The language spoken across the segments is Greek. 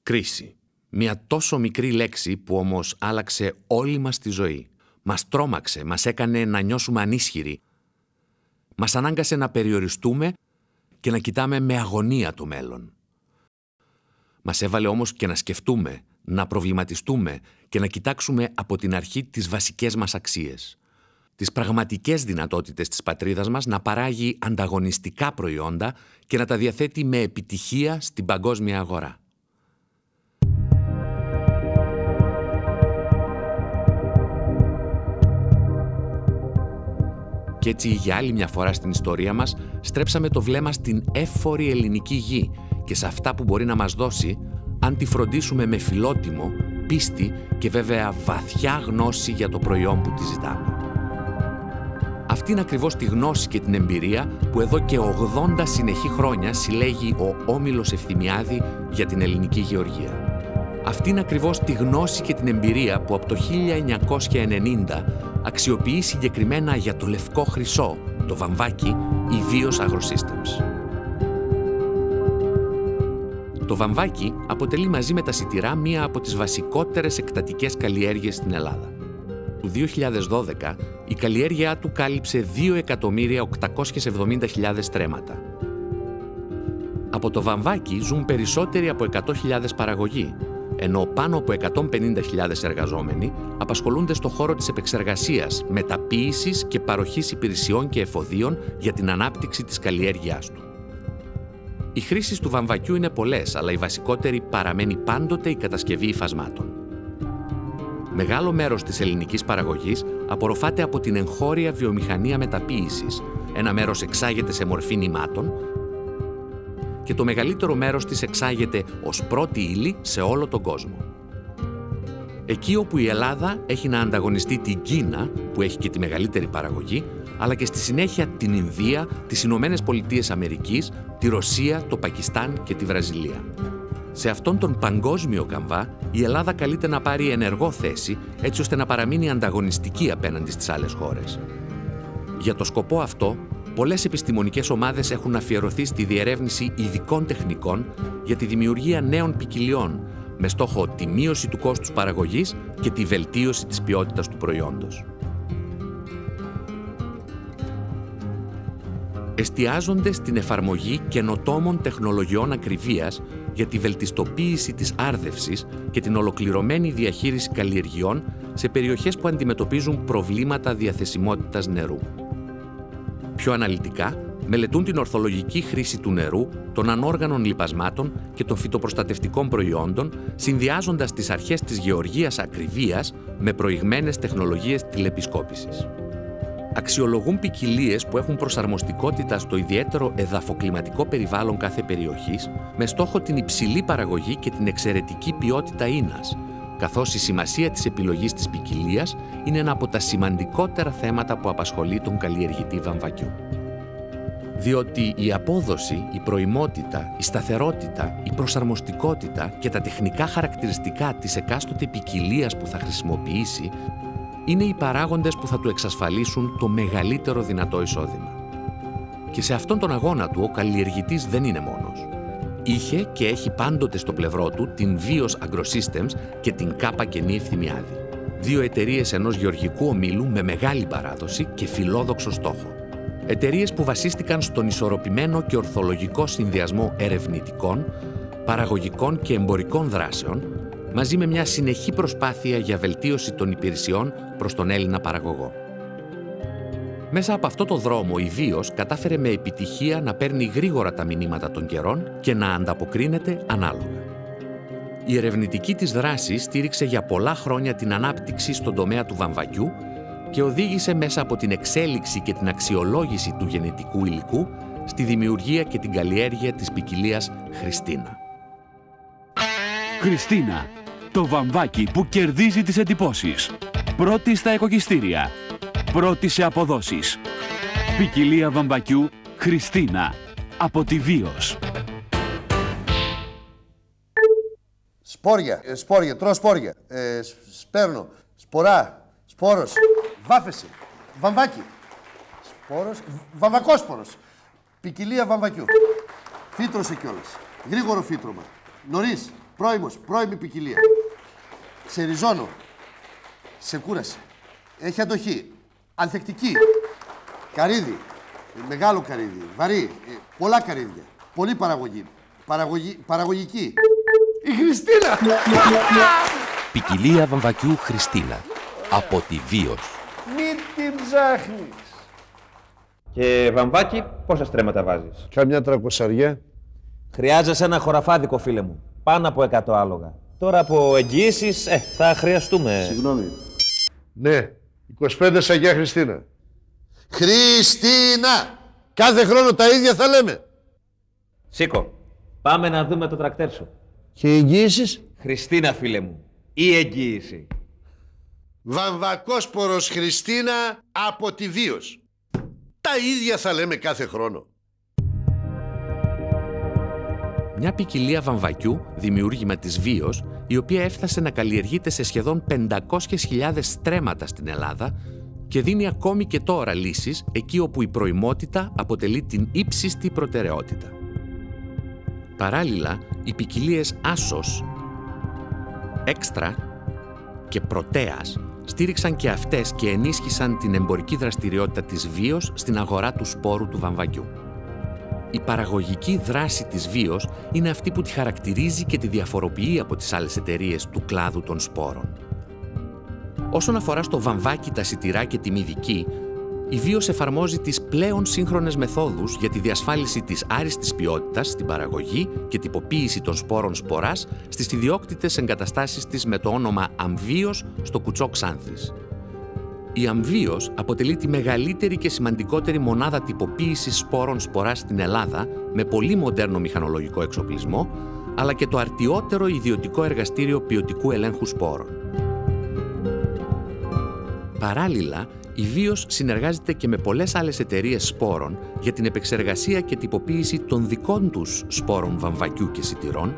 Κρίση. Μια τόσο μικρή λέξη που όμως άλλαξε όλη μας τη ζωή. Μας τρόμαξε, μας έκανε να νιώσουμε ανίσχυροι. Μας ανάγκασε να περιοριστούμε και να κοιτάμε με αγωνία το μέλλον. Μας έβαλε όμως και να σκεφτούμε, να προβληματιστούμε και να κοιτάξουμε από την αρχή τις βασικές μας αξίες. Τις πραγματικές δυνατότητες της πατρίδας μας να παράγει ανταγωνιστικά προϊόντα και να τα διαθέτει με επιτυχία στην παγκόσμια αγορά. Και έτσι για άλλη μια φορά στην ιστορία μας στρέψαμε το βλέμμα στην εύφορη ελληνική γη και σε αυτά που μπορεί να μας δώσει αν τη φροντίσουμε με φιλότιμο, πίστη και βέβαια βαθιά γνώση για το προϊόν που τη ζητάμε. Αυτή είναι ακριβώς τη γνώση και την εμπειρία που εδώ και 80 συνεχή χρόνια συλλέγει ο Όμιλος Ευθυμιάδη για την ελληνική γεωργία. Αυτή είναι ακριβώς τη γνώση και την εμπειρία που από το 1990 αξιοποιεί συγκεκριμένα για το λευκό χρυσό, το βαμβάκι, η Vios AgroSystems. Το βαμβάκι αποτελεί μαζί με τα σιτηρά μία από τις βασικότερες εκτατικές καλλιέργειες στην Ελλάδα. Το 2012 η καλλιέργειά του κάλυψε 2.870.000 στρέμματα. Από το βαμβάκι ζουν περισσότεροι από 100.000 παραγωγοί, ενώ πάνω από 150.000 εργαζόμενοι απασχολούνται στο χώρο της επεξεργασίας, μεταποίησης και παροχής υπηρεσιών και εφοδίων για την ανάπτυξη της καλλιέργειάς του. Οι χρήσεις του βαμβακιού είναι πολλές, αλλά η βασικότερη παραμένει πάντοτε η κατασκευή υφασμάτων. Μεγάλο μέρος της ελληνικής παραγωγής απορροφάται από την εγχώρια βιομηχανία μεταποίησης, ένα μέρος εξάγεται σε μορφή νημάτων και το μεγαλύτερο μέρος της εξάγεται ως πρώτη ύλη σε όλο τον κόσμο. Εκεί όπου η Ελλάδα έχει να ανταγωνιστεί την Κίνα, που έχει και τη μεγαλύτερη παραγωγή, αλλά και στη συνέχεια την Ινδία, τις Ηνωμένες Πολιτείες Αμερικής, τη Ρωσία, το Πακιστάν και τη Βραζιλία. Σε αυτόν τον παγκόσμιο καμβά, η Ελλάδα καλείται να πάρει ενεργό θέση, έτσι ώστε να παραμείνει ανταγωνιστική απέναντι στις άλλες χώρες. Για το σκοπό αυτό, πολλές επιστημονικές ομάδες έχουν αφιερωθεί στη διερεύνηση ειδικών τεχνικών για τη δημιουργία νέων ποικιλιών, με στόχο τη μείωση του κόστους παραγωγής και τη βελτίωση της ποιότητας του προϊόντος. Εστιάζονται στην εφαρμογή καινοτόμων τεχνολογιών ακριβίας για τη βελτιστοποίηση της άρδευσης και την ολοκληρωμένη διαχείριση καλλιεργειών σε περιοχές που αντιμετωπίζουν προβλήματα διαθεσιμότητας νερού. Πιο αναλυτικά, μελετούν την ορθολογική χρήση του νερού, των ανόργανων λιπασμάτων και των φυτοπροστατευτικών προϊόντων, συνδυάζοντας τις αρχές της γεωργίας ακριβίας με προηγμένες τεχνολογίες τηλεπισκόπησης. Αξιολογούν ποικιλίες που έχουν προσαρμοστικότητα στο ιδιαίτερο εδαφοκλιματικό περιβάλλον κάθε περιοχής, με στόχο την υψηλή παραγωγή και την εξαιρετική ποιότητα ίνας, καθώς η σημασία της επιλογής της ποικιλίας είναι ένα από τα σημαντικότερα θέματα που απασχολεί τον καλλιεργητή βαμβακιού. Διότι η απόδοση, η προημότητα, η σταθερότητα, η προσαρμοστικότητα και τα τεχνικά χαρακτηριστικά της εκάστοτε ποικιλίας που θα χρησιμοποιήσει είναι οι παράγοντες που θα του εξασφαλίσουν το μεγαλύτερο δυνατό εισόδημα. Και σε αυτόν τον αγώνα του ο καλλιεργητής δεν είναι μόνος. Είχε και έχει πάντοτε στο πλευρό του την Vios AgroSystems και την Κάπα Κενή Ευθυμιάδη. Δύο εταιρείες ενός γεωργικού ομίλου με μεγάλη παράδοση και φιλόδοξο στόχο. Εταιρείες που βασίστηκαν στον ισορροπημένο και ορθολογικό συνδυασμό ερευνητικών, παραγωγικών και εμπορικών δράσεων, μαζί με μια συνεχή προσπάθεια για βελτίωση των υπηρεσιών προς τον Έλληνα παραγωγό. Μέσα από αυτό το δρόμο η Vios κατάφερε με επιτυχία να παίρνει γρήγορα τα μηνύματα των καιρών και να ανταποκρίνεται ανάλογα. Η ερευνητική της δράση στήριξε για πολλά χρόνια την ανάπτυξη στον τομέα του βαμβακιού και οδήγησε μέσα από την εξέλιξη και την αξιολόγηση του γενετικού υλικού στη δημιουργία και την καλλιέργεια της ποικιλίας Χριστίνα. Χριστίνα, το βαμβάκι που κερδίζει τις εντυπώσεις. Πρώτη στα οικοκυστήρια. Πρώτη σε αποδόσεις. Ποικιλία βαμβακιού Χριστίνα από τη Vios. Σπόρια, τρώω σπόρια. Σπέρνω, σπορά, σπόρος, βάφεση, βαμβάκι. Σπόρος, βαμβακόσπορος. Ποικιλία βαμβακιού. Φύτρωσε κιόλας. Γρήγορο φύτρωμα. Νωρίς, πρώιμη ποικιλία. Σε ριζώνω. Σε κούρασε. Έχει αντοχή. Ανθεκτική. Καρύδι. Μεγάλο καρύδι. Βαρύ. Πολλά καρύδια. Πολύ παραγωγή. Παραγωγική. Η Χριστίνα! Ποικιλία βαμβακιού Χριστίνα. Από τη Βίος. Μην την ψάχνεις. Και βαμβάκι, πόσα στρέμματα βάζεις? Κάμια 300. Χρειάζεσαι ένα χωραφάδικο, φίλε μου. Πάνω από 100 άλογα. Τώρα από εγγυήσεις, θα χρειαστούμε. Συγγνώμη. Ναι, 25 σε Αγία Χριστίνα. Χριστίνα! Κάθε χρόνο τα ίδια θα λέμε. Σήκω. Πάμε να δούμε το τρακτέρ σου. Και οι εγγυήσεις? Χριστίνα, φίλε μου. Η εγγύηση. Βαμβακόσπορος Χριστίνα από τη Βίος. Τα ίδια θα λέμε κάθε χρόνο. Μια ποικιλία βαμβακιού, δημιούργημα της Βίος, η οποία έφτασε να καλλιεργείται σε σχεδόν 500.000 στρέμματα στην Ελλάδα και δίνει ακόμη και τώρα λύσεις εκεί όπου η προημότητα αποτελεί την ύψιστη προτεραιότητα. Παράλληλα, οι ποικιλίες Άσος, Έξτρα και Πρωτέας στήριξαν και αυτές και ενίσχυσαν την εμπορική δραστηριότητα της Βίος στην αγορά του σπόρου του βαμβακιού. Η παραγωγική δράση της Βίος είναι αυτή που τη χαρακτηρίζει και τη διαφοροποιεί από τις άλλες εταιρείες του κλάδου των σπόρων. Όσον αφορά στο βαμβάκι, τα σιτηρά και τη μυδική, η Βίος εφαρμόζει τις πλέον σύγχρονες μεθόδους για τη διασφάλιση της άριστης ποιότητας στην παραγωγή και τυποποίηση των σπόρων σποράς στις ιδιόκτητες εγκαταστάσεις της με το όνομα Αμβίος στο Κουτσό Ξάνθης. Η Αμβίος αποτελεί τη μεγαλύτερη και σημαντικότερη μονάδα τυποποίησης σπόρων σποράς στην Ελλάδα με πολύ μοντέρνο μηχανολογικό εξοπλισμό, αλλά και το αρτιότερο ιδιωτικό εργαστήριο ποιοτικού ελέγχου σπόρων. Παράλληλα, η Βίος συνεργάζεται και με πολλές άλλες εταιρείες σπόρων για την επεξεργασία και τυποποίηση των δικών τους σπόρων βαμβακιού και σιτηρών,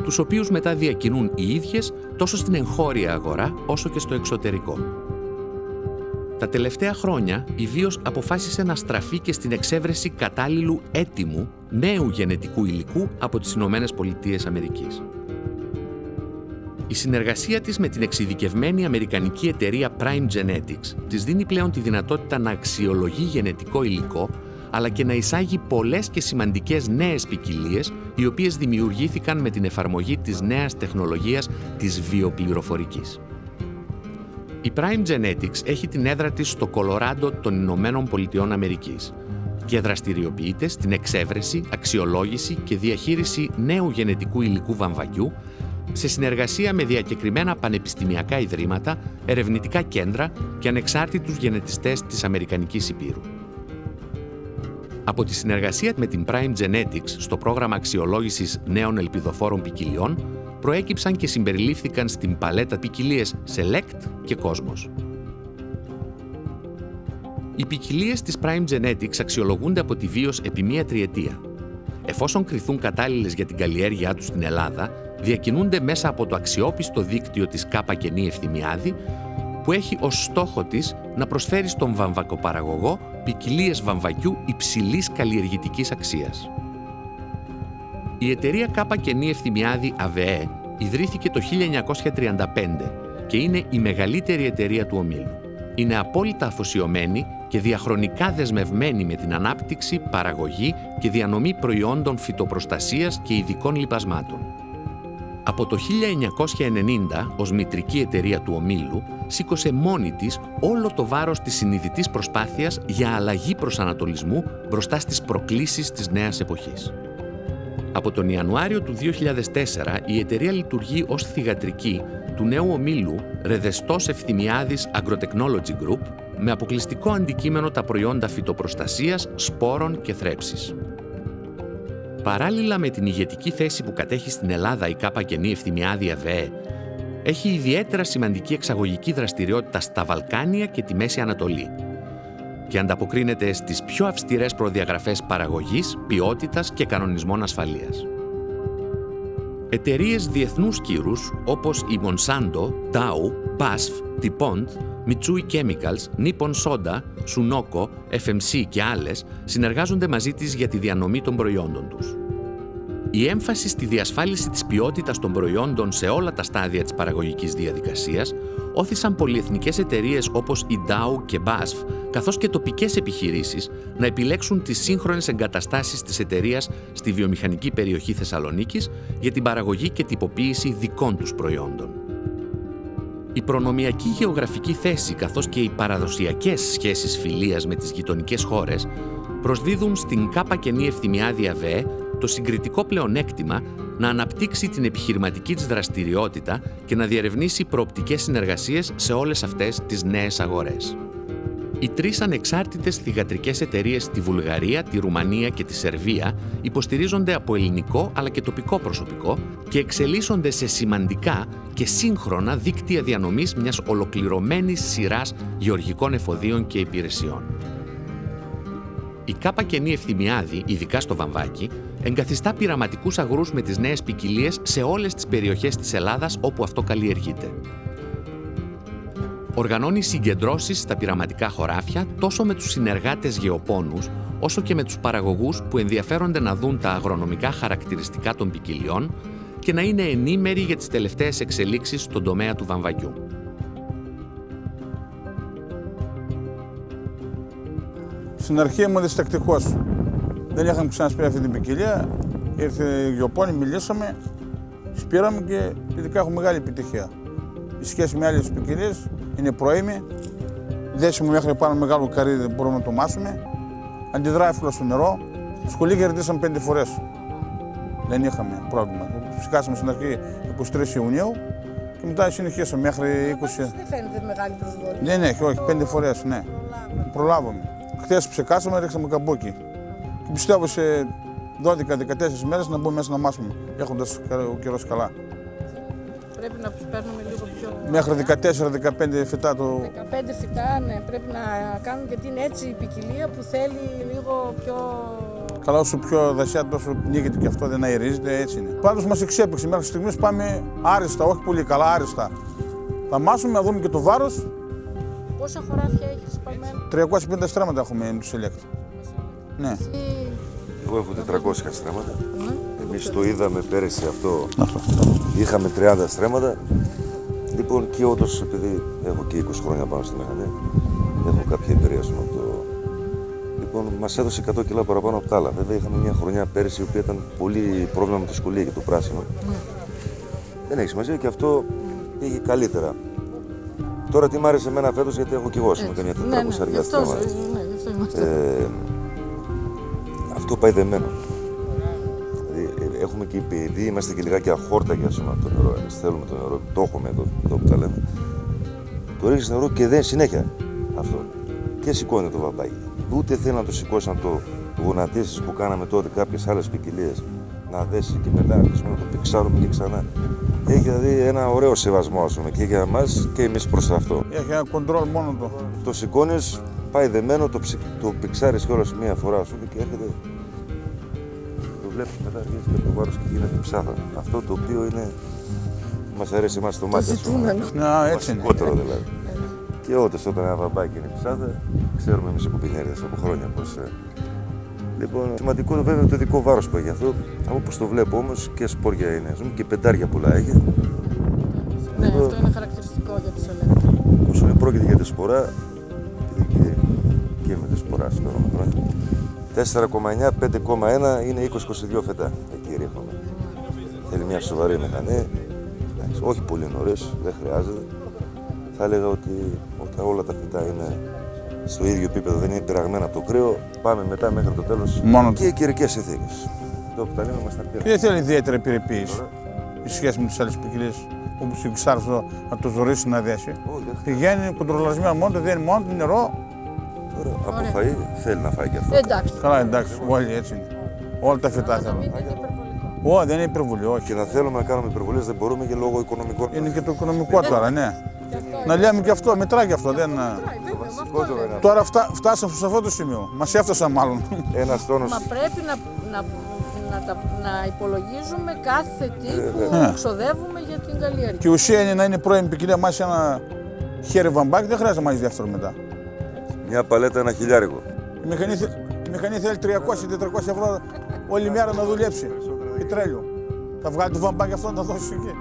τους οποίους μετά διακινούν οι ίδιες τόσο στην εγχώρια αγορά όσο και στο εξωτερικό. Τα τελευταία χρόνια, η Βίος αποφάσισε να στραφεί και στην εξέβρεση κατάλληλου έτοιμου νέου γενετικού υλικού από τις Ηνωμένες Πολιτείες Αμερικής. Η συνεργασία της με την εξειδικευμένη αμερικανική εταιρεία Prime Genetics της δίνει πλέον τη δυνατότητα να αξιολογεί γενετικό υλικό, αλλά και να εισάγει πολλές και σημαντικές νέες ποικιλίες, οι οποίες δημιουργήθηκαν με την εφαρμογή της νέας τεχνολογίας της βιοπληροφορικής. Η Prime Genetics έχει την έδρα της στο Κολοράντο των Ηνωμένων Πολιτειών Αμερικής και δραστηριοποιείται στην εξέβρεση, αξιολόγηση και διαχείριση νέου γενετικού υλικού βαμβακιού σε συνεργασία με διακεκριμένα πανεπιστημιακά ιδρύματα, ερευνητικά κέντρα και ανεξάρτητους γενετιστές της Αμερικανικής Υπήρου. Από τη συνεργασία με την Prime Genetics στο πρόγραμμα αξιολόγησης νέων ελπιδοφόρων ποικιλιών προέκυψαν και συμπεριλήφθηκαν στην παλέτα ποικιλίες Select και Cosmos. Οι ποικιλίες της Prime Genetics αξιολογούνται από τη Βίος επί μία τριετία. Εφόσον κριθούν κατάλληλες για την καλλιέργειά τους στην Ελλάδα, διακινούνται μέσα από το αξιόπιστο δίκτυο της ΚΝ Ευθυμιάδη, που έχει ως στόχο της να προσφέρει στον βαμβακοπαραγωγό ποικιλίες βαμβακιού υψηλής καλλιεργητικής αξίας. Η εταιρεία ΚΝ Ευθυμιάδη ΑΒΕ ιδρύθηκε το 1935 και είναι η μεγαλύτερη εταιρεία του ομίλου. Είναι απόλυτα αφοσιωμένη και διαχρονικά δεσμευμένη με την ανάπτυξη, παραγωγή και διανομή προϊόντων φυτοπροστασίας και ειδικών λιπασμάτων. Από το 1990, ως μητρική εταιρεία του ομίλου, σήκωσε μόνη της όλο το βάρος της συνειδητής προσπάθειας για αλλαγή προσανατολισμού μπροστά στις προκλήσεις της νέας εποχής. Από τον Ιανουάριο του 2004, η εταιρεία λειτουργεί ως θυγατρική του νέου ομίλου Ρεδεστός Ευθυμιάδης Agrotechnology Group, με αποκλειστικό αντικείμενο τα προϊόντα φυτοπροστασίας, σπόρων και θρέψης. Παράλληλα με την ηγετική θέση που κατέχει στην Ελλάδα η ΚΝ Ευθυμιάδη ΑΒΕ, έχει ιδιαίτερα σημαντική εξαγωγική δραστηριότητα στα Βαλκάνια και τη Μέση Ανατολή και ανταποκρίνεται στις πιο αυστηρές προδιαγραφές παραγωγής, ποιότητας και κανονισμών ασφαλείας. Εταιρείες διεθνούς κύρους όπως η Monsanto, Dow, BASF, DuPont, Mitsui Chemicals, Nippon Soda, Sunoco, FMC και άλλες συνεργάζονται μαζί της για τη διανομή των προϊόντων τους. Η έμφαση στη διασφάλιση της ποιότητας των προϊόντων σε όλα τα στάδια της παραγωγικής διαδικασίας όθησαν πολυεθνικές εταιρείες όπως η Dow και BASF, καθώς και τοπικές επιχειρήσεις, να επιλέξουν τις σύγχρονες εγκαταστάσεις της εταιρείας στη βιομηχανική περιοχή Θεσσαλονίκης για την παραγωγή και τυποποίηση δικών τους προϊόντων. Η προνομιακή γεωγραφική θέση καθώς και οι παραδοσιακές σχέσεις φιλίας με τις γειτονικές χώρες προσδίδουν στην ΚΕ Ευθυμιάδη ΑΒΕ το συγκριτικό πλεονέκτημα να αναπτύξει την επιχειρηματική της δραστηριότητα και να διερευνήσει προοπτικές συνεργασίες σε όλες αυτές τις νέες αγορές. Οι τρεις ανεξάρτητες θυγατρικές εταιρείες στη Βουλγαρία, τη Ρουμανία και τη Σερβία υποστηρίζονται από ελληνικό αλλά και τοπικό προσωπικό και εξελίσσονται σε σημαντικά και σύγχρονα δίκτυα διανομής μιας ολοκληρωμένης σειράς γεωργικών εφοδίων και υπηρεσιών. Η ΚΕ Ευθυμιάδη, ειδικά στο Βαμβάκι, εγκαθιστά πειραματικούς αγρούς με τις νέες ποικιλίες σε όλες τις περιοχές της Ελλάδας όπου αυτό καλλιεργείται. Οργανώνει συγκεντρώσεις στα πειραματικά χωράφια τόσο με τους συνεργάτες γεωπόνους, όσο και με τους παραγωγούς που ενδιαφέρονται να δουν τα αγρονομικά χαρακτηριστικά των ποικιλιών και να είναι ενήμεροι για τις τελευταίες εξελίξεις στον τομέα του βαμβακιού. Στην αρχή ήμουν διστακτικός. Δεν είχαμε ξανασπεί αυτή την ποικιλία. Ήρθε η γεωπόνη, μιλήσαμε, σπήραμε και ειδικά έχουμε μεγάλη επιτυχία. Η σχέση με άλλες ποικιλίες είναι πρώιμη. Δέσιμο μέχρι πάνω μεγάλο καρύδι δεν μπορούμε να το μάσουμε. Αντιδράει εύκολα στο νερό. Σχολή κερδίσαμε 5 φορές. Δεν είχαμε πρόβλημα. Ψηκάσαμε στην αρχή 23 Ιουνίου και μετά συνεχίσαμε μέχρι 20. Δεν φαίνεται μεγάλη προσβολή. Δεν έχει, όχι, 5 φορές, ναι. Προλάβαμε. Χθες ψεκάσαμε, ρίξαμε καμπούκι. Και πιστεύω σε 12-14 μέρες να μπούμε μέσα να μάσουμε, έχοντας ο καιρός καλά. Πρέπει να τους παίρνουμε λίγο πιο... Μέχρι 14-15 φυτά το... 15 φυτά, ναι, πρέπει να κάνουμε, γιατί είναι έτσι η ποικιλία που θέλει λίγο πιο... Καλά, όσο πιο δασιά, τόσο πνίγεται και αυτό, δεν αερίζεται, έτσι είναι. Πάντως μας εξέπαιξε, μέχρι στιγμής πάμε άριστα, όχι πολύ καλά, άριστα. Θα μάσουμε, να δούμε και το βάρος. Πόσα χωράφια έχεις παλμένα? 350 στρέμματα έχουμε με τους Select. Ναι. Εγώ έχω 400 στρέμματα. Εμείς το είδαμε πέρυσι αυτό. Είχαμε 30 στρέμματα. Λοιπόν, και όντως, επειδή έχω και 20 χρόνια πάνω στη μηχανή, έχω κάποια εμπειρία στο αυτό. Λοιπόν, μας έδωσε 100 κιλά παραπάνω από τα άλλα. Βέβαια, είχαμε μια χρονιά πέρυσι, η οποία ήταν πολύ πρόβλημα με τη σχολεία και το πράσινο. Δεν έχει σημασία και αυτό πήγε καλύτερα. Τώρα τι μ' άρεσε εμένα φέτος, γιατί έχω και εγώ καμιά 400 στρέμματα. Αυτό πάει δεμένο. Δηλαδή, έχουμε και επειδή είμαστε και λιγάκι αχόρταγοι από το νερό. Εμείς θέλουμε το νερό, το έχουμε εδώ που τα λέμε. Το ρίχνεις νερό και δεν συνέχεια αυτό. Και σηκώνει το βαμπάκι. Ούτε θέλει να το σηκώσει, να το γονατίσεις που κάναμε τότε κάποιες άλλες ποικιλίες. Να δέσει και μετά να το πιξάρουμε και ξανά. Έχει δηλαδή ένα ωραίο σεβασμό, ας πούμε, και για εμάς και εμείς προς αυτό. Έχει ένα κοντρόλ μόνο το. Το σηκώνεις, πάει δεμένο, το πιξάρεις κιόλας μία φορά σου και έρχεται. Το βλέπεις μετά, αρχίζει και το βάρος και γίνεται ψάθα. Αυτό το οποίο είναι. Μας αρέσει εμάς το μάτι, ας πούμε. Ναι, έτσι είναι. Βασικότερο δηλαδή. Και όντως όταν ένα βαμπάκι είναι ψάθα, ξέρουμε εμείς οι κουπινέριδες από χρόνια πώς. Λοιπόν, σημαντικό βέβαια το ειδικό βάρος που έχει αυτό. Όπως το βλέπω όμως και σπόρια είναι, και πεντάρια πολλά έχει. Ναι, αυτό είναι χαρακτηριστικό για τη Select. Όσο πρόκειται για τη σπορά, και με τη σπορά με χρόνια. 4,9, 5,1 είναι 20-22 φετά. Εκεί ρίχνουμε. Θέλει μια σοβαρή μηχανή. Όχι πολύ νωρίς, δεν χρειάζεται. Θα έλεγα ότι όταν όλα τα φυτά είναι στο ίδιο επίπεδο, δεν είναι πειραγμένα από το κρύο, πάμε μετά μέχρι το τέλος. Μόνο και καιρικές συνθήκες. Το που τα λέμε μας τα πήραμε. Και δεν θέλει ιδιαίτερη περιποίηση η σχέση με τις άλλες ποικιλίες, όπως η Ξάρσο να το ζωρίσει να δέσει. Πηγαίνει κοντρολαρισμένο μόνο, δεν είναι μόνο το νερό. Τώρα από φαΐ θέλει να φάει και αυτό. Εντάξει. Καλά, εντάξει, όλοι έτσι είναι. Όλα τα φυτά θέλουν. Όχι, δεν είναι υπερβολή, όχι. Και να θέλουμε να κάνουμε υπερβολές δεν μπορούμε και λόγω οικονομικών. Είναι και το οικονομικό τώρα, ναι. Να λέμε και αυτό, μετράει και αυτό. Δεν... Τώρα φτάσαμε σε αυτό το σημείο. Μας έφτασαν μάλλον. Ένας τόνος. Μα πρέπει να υπολογίζουμε κάθε τι που ξοδεύουμε για την καλλιέργεια. Και η ουσία είναι να είναι πρώιμη ποικιλία, μάσει ένα χέρι βαμπάκι, δεν χρειάζεται να μάθει δεύτερο μετά. Μια παλέτα, ένα χιλιάρικο. Η μηχανή θέλει 300-400 ευρώ όλη μέρα να δουλέψει. πετρέλαιο. Θα βγάλει το βαμβάκι αυτό να τα δώσει εκεί.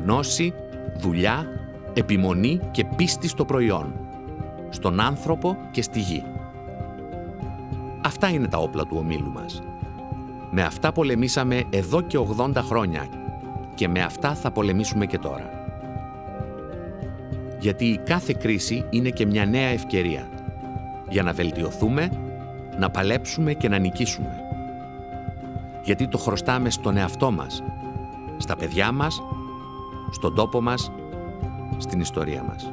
Γνώση, δουλειά, επιμονή και πίστη στο προϊόν, στον άνθρωπο και στη γη. Αυτά είναι τα όπλα του ομίλου μας. Με αυτά πολεμήσαμε εδώ και 80 χρόνια και με αυτά θα πολεμήσουμε και τώρα. Γιατί η κάθε κρίση είναι και μια νέα ευκαιρία για να βελτιωθούμε, να παλέψουμε και να νικήσουμε. Γιατί το χρωστάμε στον εαυτό μας, στα παιδιά μας, στον τόπο μας, στην ιστορία μας.